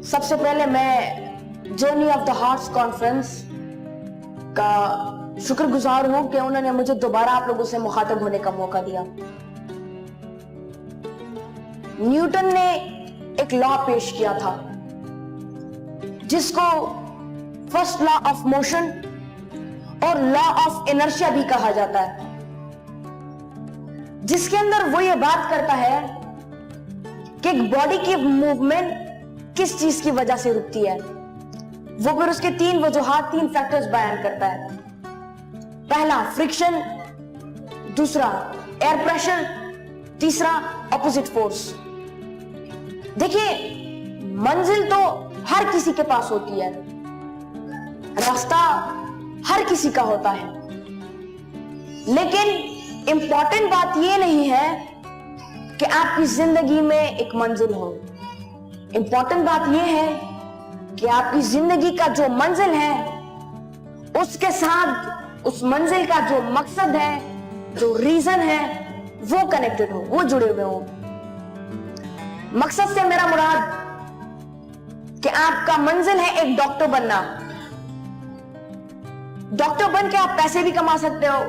सबसे पहले मैं journey of the hearts conference का शुक्रगुजार हूं कि उन्होंने मुझे दोबारा आप लोगों से मुखातब होने का मौका दिया। न्यूटन ने एक लॉ पेश किया था जिसको फर्स्ट लॉ ऑफ मोशन और लॉ ऑफ इनर्शिया भी कहा जाता है, जिसके अंदर वो ये बात करता है कि एक बॉडी की मूवमेंट किस चीज की वजह से रुकती है। वो फिर उसके तीन वजूहात, तीन फैक्टर्स बयान करता है। पहला फ्रिक्शन, दूसरा एयर प्रेशर, तीसरा ऑपोजिट फोर्स। देखिए, मंजिल तो हर किसी के पास होती है, रास्ता हर किसी का होता है, लेकिन इंपॉर्टेंट बात यह नहीं है कि आपकी जिंदगी में एक मंजिल हो। इंपॉर्टेंट बात यह है कि आपकी जिंदगी का जो मंजिल है उसके साथ उस मंजिल का जो मकसद है, जो रीजन है, वो कनेक्टेड हो, वो जुड़े हुए हो। मकसद से मेरा मुराद कि आपका मंजिल है एक डॉक्टर बनना। डॉक्टर बन के आप पैसे भी कमा सकते हो,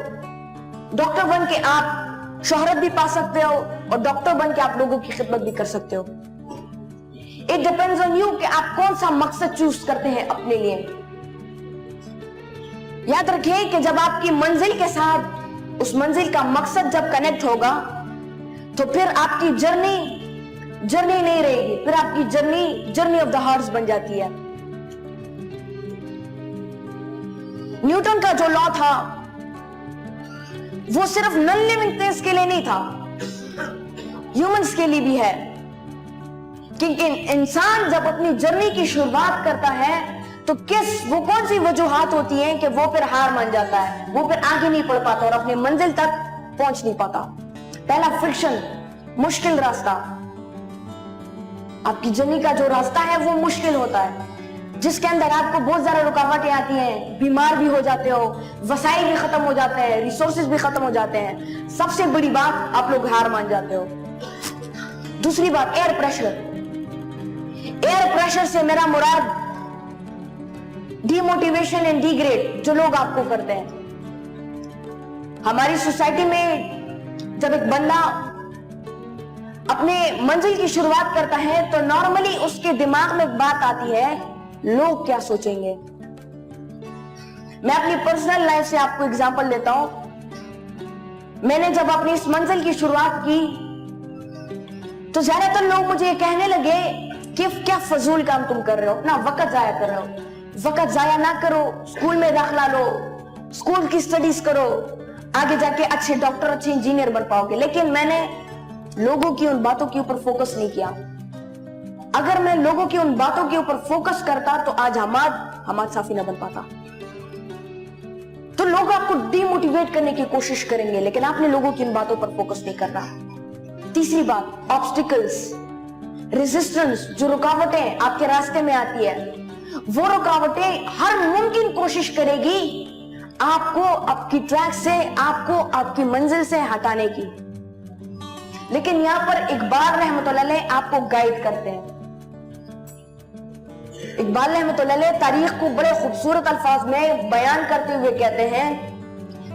डॉक्टर बन के आप शोहरत भी पा सकते हो, और डॉक्टर बन के आप लोगों की खिदमत भी कर सकते हो। इट डिपेंड्स ऑन यू कि आप कौन सा मकसद चूज करते हैं अपने लिए। याद रखिए कि जब आपकी मंजिल के साथ उस मंजिल का मकसद जब कनेक्ट होगा तो फिर आपकी जर्नी नहीं रहेगी, फिर आपकी जर्नी ऑफ द हार्ट्स बन जाती है। न्यूटन का जो लॉ था वो सिर्फ नॉन लिविंग थिंग्स के लिए नहीं था, ह्यूमंस के लिए भी है। क्योंकि इंसान जब अपनी जर्नी की शुरुआत करता है तो वो कौन सी वजूहात होती हैं कि वो फिर हार मान जाता है, वो फिर आगे नहीं बढ़ पाता और अपनी मंजिल तक पहुंच नहीं पाता। पहला फ्रिक्शन, मुश्किल रास्ता। आपकी जर्नी का जो रास्ता है वो मुश्किल होता है, जिसके अंदर आपको बहुत ज्यादा रुकावटें आती हैं, बीमार भी हो जाते हो, वसाइल भी खत्म हो जाते हैं, रिसोर्सेज भी खत्म हो जाते हैं। सबसे बड़ी बात, आप लोग हार मान जाते हो। दूसरी बात, एयर प्रेशर। एयर प्रेशर से मेरा मुराद डीमोटिवेशन एंड डिग्रेड जो लोग आपको करते हैं। हमारी सोसाइटी में जब एक बंदा अपने मंजिल की शुरुआत करता है तो नॉर्मली उसके दिमाग में एक बात आती है, लोग क्या सोचेंगे। मैं अपनी पर्सनल लाइफ से आपको एग्जांपल देता हूं। मैंने जब अपनी इस मंजिल की शुरुआत की तो ज्यादातर लोग मुझे ये कहने लगे कि क्या फजूल काम तुम कर रहे हो, अपना वक्त जाया कर रहे हो। वक्त जाया ना करो, स्कूल में दाखिला लो, स्कूल की स्टडीज करो, आगे जाके अच्छे डॉक्टर, अच्छे इंजीनियर बन पाओगे। लेकिन मैंने लोगों की उन बातों के ऊपर फोकस नहीं किया। अगर मैं लोगों की उन बातों के ऊपर फोकस करता तो आज हमाद साफी ना बन पाता। तो लोग आपको डिमोटिवेट करने की कोशिश करेंगे, लेकिन आपने लोगों की उन बातों पर फोकस नहीं करना। तीसरी बात, ऑब्स्टिकल्स, रेजिस्टेंस, जो रुकावटें आपके रास्ते में आती है, वो रुकावटें हर मुमकिन कोशिश करेगी आपको आपकी ट्रैक से, आपको आपकी मंजिल से हटाने की। लेकिन यहां पर इकबाल रहमतुल्लाह अलैह आपको गाइड करते हैं। इकबाल रहमतुल्लाह अलैह तारीख को बड़े खूबसूरत अल्फाज में बयान करते हुए कहते हैं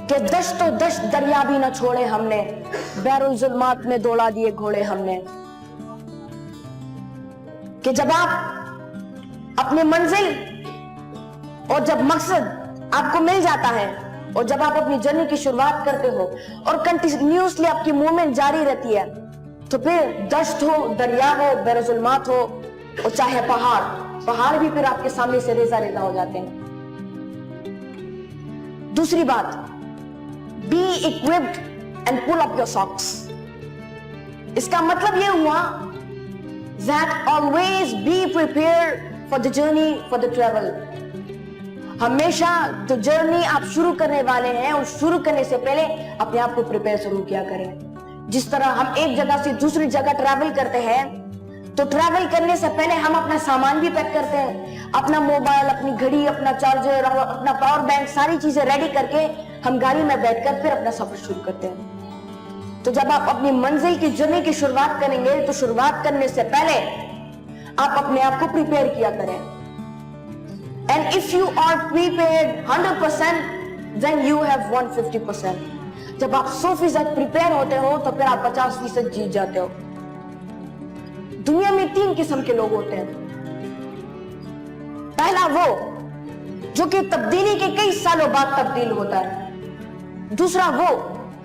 कि दश्तो दश्त दरिया भी न छोड़े हमने, बैरुल जुल्मात में दौड़ा दिए घोड़े हमने। कि जब आप अपने मंजिल और जब मकसद आपको मिल जाता है और जब आप अपनी जर्नी की शुरुआत करते हो और कंटिन्यूसली आपकी मूवमेंट जारी रहती है, तो फिर दश्त हो, दरिया हो, बेरुजुल्मात हो, और चाहे पहाड़ भी फिर आपके सामने से रेजा रेजा हो जाते हैं। दूसरी बात, be equipped and pull up your socks. इसका मतलब यह हुआ that always be prepared for the journey, for the travel। हमेशा जो जर्नी आप शुरू करने वाले हैं उस शुरू करने से पहले अपने आप को प्रिपेयर जरूर किया करें। जिस तरह हम एक जगह से दूसरी जगह ट्रैवल करते हैं तो ट्रैवल करने से पहले हम अपना सामान भी पैक करते हैं, अपना मोबाइल, अपनी घड़ी, अपना चार्जर, अपना पावर बैंक, सारी चीजें रेडी करके हम गाड़ी में बैठकर फिर अपना सफर शुरू करते हैं। तो जब आप अपनी मंजिल की जर्नी की शुरुआत करेंगे तो शुरुआत करने से पहले आप अपने आप को प्रिपेयर किया करें। And if you are prepared 100%, then you have 150%। जब आप 100% प्रिपेयर होते हो तो फिर आप 50% जीत जाते हो। दुनिया में 3 किस्म के लोग होते हैं। पहला वो जो कि तब्दीली के कई सालों बाद तब्दील होता है, दूसरा वो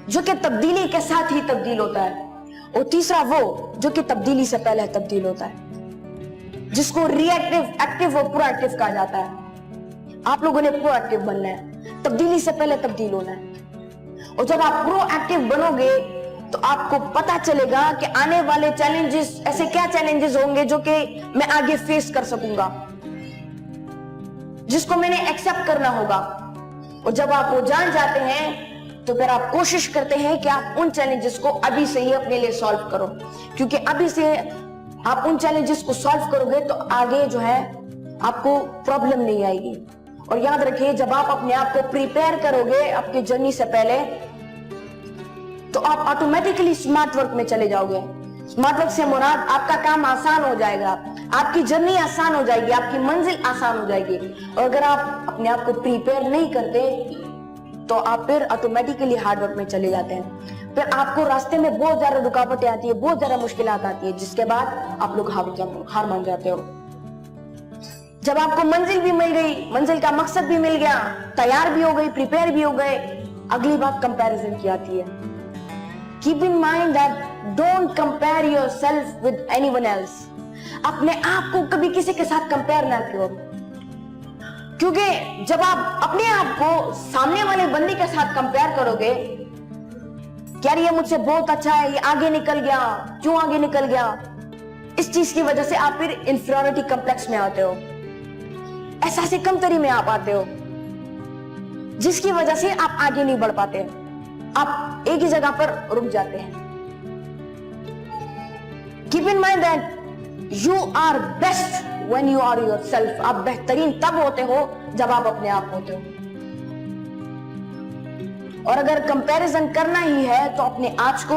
जो कि तब्दीली के साथ ही तब्दील होता है, और तीसरा वो जो कि तब्दीली से पहले तब्दील होता है, जिसको रिएक्टिव, एक्टिव और प्रोएक्टिव कहा जाता है। आप लोगों ने प्रोएक्टिव बनना है, तब्दीली से पहले तब्दील होना है। और जब आप प्रोएक्टिव बनोगे तो आपको पता चलेगा कि आने वाले चैलेंजेस, ऐसे क्या चैलेंजेस होंगे जो कि मैं आगे फेस कर सकूंगा, जिसको मैंने एक्सेप्ट करना होगा। और जब आप वो जान जाते हैं तो फिर आप कोशिश करते हैं कि आप उन चैलेंजेस को अभी से ही अपने लिए सॉल्व करो, क्योंकि अभी से आप उन चैलेंजेस को सॉल्व करोगे तो आगे जो है आपको प्रॉब्लम नहीं आएगी। और याद रखिए, जब आप अपने आप को प्रिपेयर करोगे आपकी जर्नी से पहले, तो आप ऑटोमेटिकली स्मार्ट वर्क में चले जाओगे। स्मार्ट वर्क से मुराद आपका काम आसान हो जाएगा, आपकी जर्नी आसान हो जाएगी, आपकी मंजिल आसान हो जाएगी। और अगर आप अपने आप को प्रिपेयर नहीं करते तो आप फिर ऑटोमेटिकली हार्ड वर्क में चले जाते हैं। फिर आपको रास्ते में बहुत ज्यादा रुकावटें आती है, बहुत ज्यादा मुश्किलात आती है, जिसके बाद आप लोग हार मान जाते हो। जब आपको मंजिल भी मिल गई, मंजिल का मकसद भी मिल गया, तैयार भी हो गई, प्रिपेयर भी हो गए, अगली बात कंपैरिजन की आती है। Keep in mind that don't compare yourself with anyone else. अपने आप को कभी किसी के साथ कंपेयर ना करो, क्योंकि जब आप अपने आप को सामने वाले बंदे के साथ कंपेयर करोगे, यार ये मुझसे बहुत अच्छा है, ये आगे निकल गया, क्यों आगे निकल गया, इस चीज की वजह से आप फिर इंफीरियरिटी कॉम्प्लेक्स में आते हो, एहसास कमतरी में आप आते हो, जिसकी वजह से आप आगे नहीं बढ़ पाते, आप एक ही जगह पर रुक जाते हैं। Keep in mind that you are best when you are yourself. आप बेहतरीन तब होते हो जब आप अपने आप होते हो। और अगर कंपैरिजन करना ही है तो अपने आज को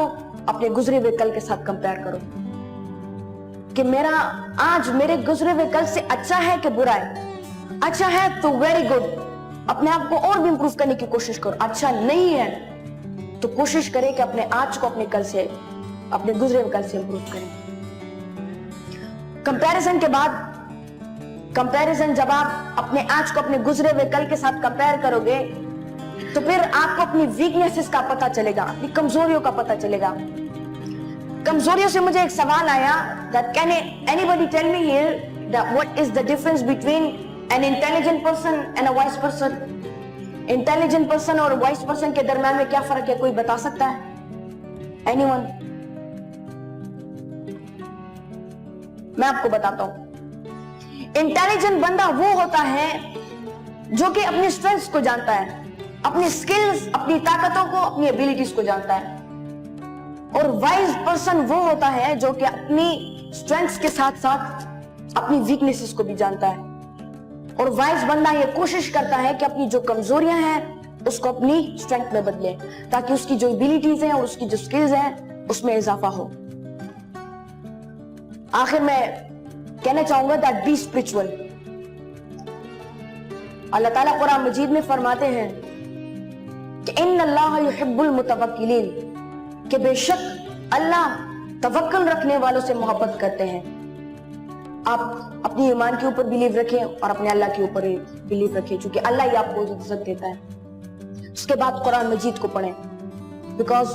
अपने गुजरे हुए कल के साथ कंपेयर करो कि मेरा आज मेरे गुजरे हुए कल से अच्छा है कि बुरा है। अच्छा है तो वेरी गुड, अपने आप को और भी इंप्रूव करने की कोशिश करो। अच्छा नहीं है तो कोशिश करें कि अपने आज को अपने कल से, अपने गुजरे हुए कल से इंप्रूव करें। कंपैरिजन के बाद, कंपैरिजन जब आप अपने आज को अपने गुजरे हुए कल के साथ कंपेयर करोगे तो फिर आपको अपनी वीकनेसेस का पता चलेगा, अपनी कमजोरियों का पता चलेगा। कमजोरियों से मुझे एक सवाल आया, that can anybody tell me here that what is the difference between an intelligent person and a wise person? Intelligent person और वाइस पर्सन के दरम्यान में क्या फर्क है, कोई बता सकता है? एनीवन? मैं आपको बताता हूं। इंटेलिजेंट बंदा वो होता है जो कि अपनी स्ट्रेंथ्स को जानता है, अपनी स्किल्स, अपनी ताकतों को, अपनी एबिलिटीज को जानता है। और वाइज पर्सन वो होता है जो कि अपनी स्ट्रेंथ्स के साथ साथ अपनी वीकनेसेस को भी जानता है। और वाइज बंदा ये कोशिश करता है कि अपनी जो कमजोरियां हैं उसको अपनी स्ट्रेंथ में बदले, ताकि उसकी जो एबिलिटीज हैं और उसकी जो स्किल्स हैं उसमें इजाफा हो। आखिर में कहना चाहूंगा दैट बी स्पिरिचुअल। अल्लाह ताला कुरान मजीद में फरमाते हैं कि इन्नल्लाह युहिब्बुल मुतवक्किलीन, कि बेशक अल्लाह तवक्कुल रखने वालों से मोहब्बत करते हैं। आप अपनी ईमान के ऊपर बिलीव रखें और अपने अल्लाह के ऊपर बिलीव रखें, क्योंकि अल्लाह ही आपको इज्जत देता है। उसके बाद कुरान मजीद को पढ़ें, because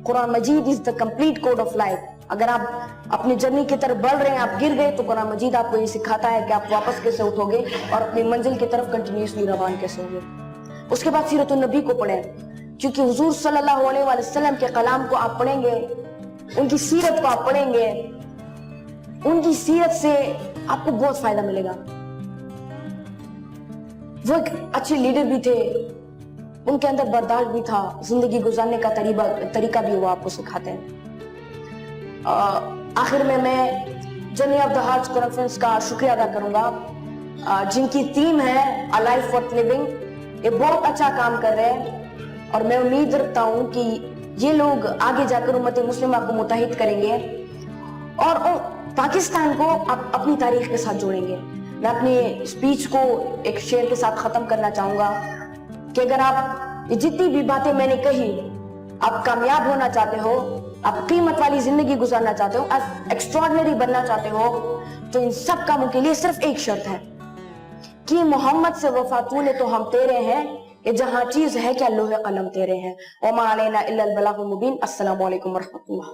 Quran Majeed is the complete code of life. अगर आप अपनी जर्नी की तरफ बढ़ रहे हैं, आप गिर गए, तो कुरान मजीद आपको ये सिखाता है कि आप वापस कैसे उठोगे और अपनी मंजिल की तरफ कंटिन्यूसली रवान कैसे होंगे। उसके बाद सीरतुन नबी को पढ़ें, क्योंकि हुजूर सल्लल्लाहु अलैहि वसल्लम के कलाम को आप पढ़ेंगे, उनकी सीरत को आप पढ़ेंगे, उनकी सीरत से आपको बहुत फायदा मिलेगा। वो एक अच्छे लीडर भी थे, उनके अंदर बर्दाश्त भी था, जिंदगी गुजारने का तरीका भी वो आपको सिखाते हैं। आखिर में मैं journey of the hearts conference का शुक्रिया अदा करूंगा, जिनकी थीम है अ लाइफ वर्थ लिविंग। ये बहुत अच्छा काम कर रहे हैं और मैं उम्मीद रखता हूं कि ये लोग आगे जाकर उम्मत मुस्लिमा को मुत्तहिद करेंगे और पाकिस्तान को आप अपनी तारीख के साथ जोड़ेंगे। मैं अपनी स्पीच को एक शेर के साथ खत्म करना चाहूंगा कि अगर आप ये जितनी भी बातें मैंने कही, आप कामयाब होना चाहते हो, आप कीमत वाली जिंदगी गुजारना चाहते हो, आप एक्स्ट्रॉर्डिनरी बनना चाहते हो, तो इन सब कामों के लिए सिर्फ एक शर्त है कि मोहम्मद से वफा तूने तो हम तेरे हैं, ये जहां चीज है क्या लोहे कलम तेरे हैं। वमा अलैना इल्लल बलागुल मुबीन। अस्सलामु अलैकुम वरहमतुल्लाह।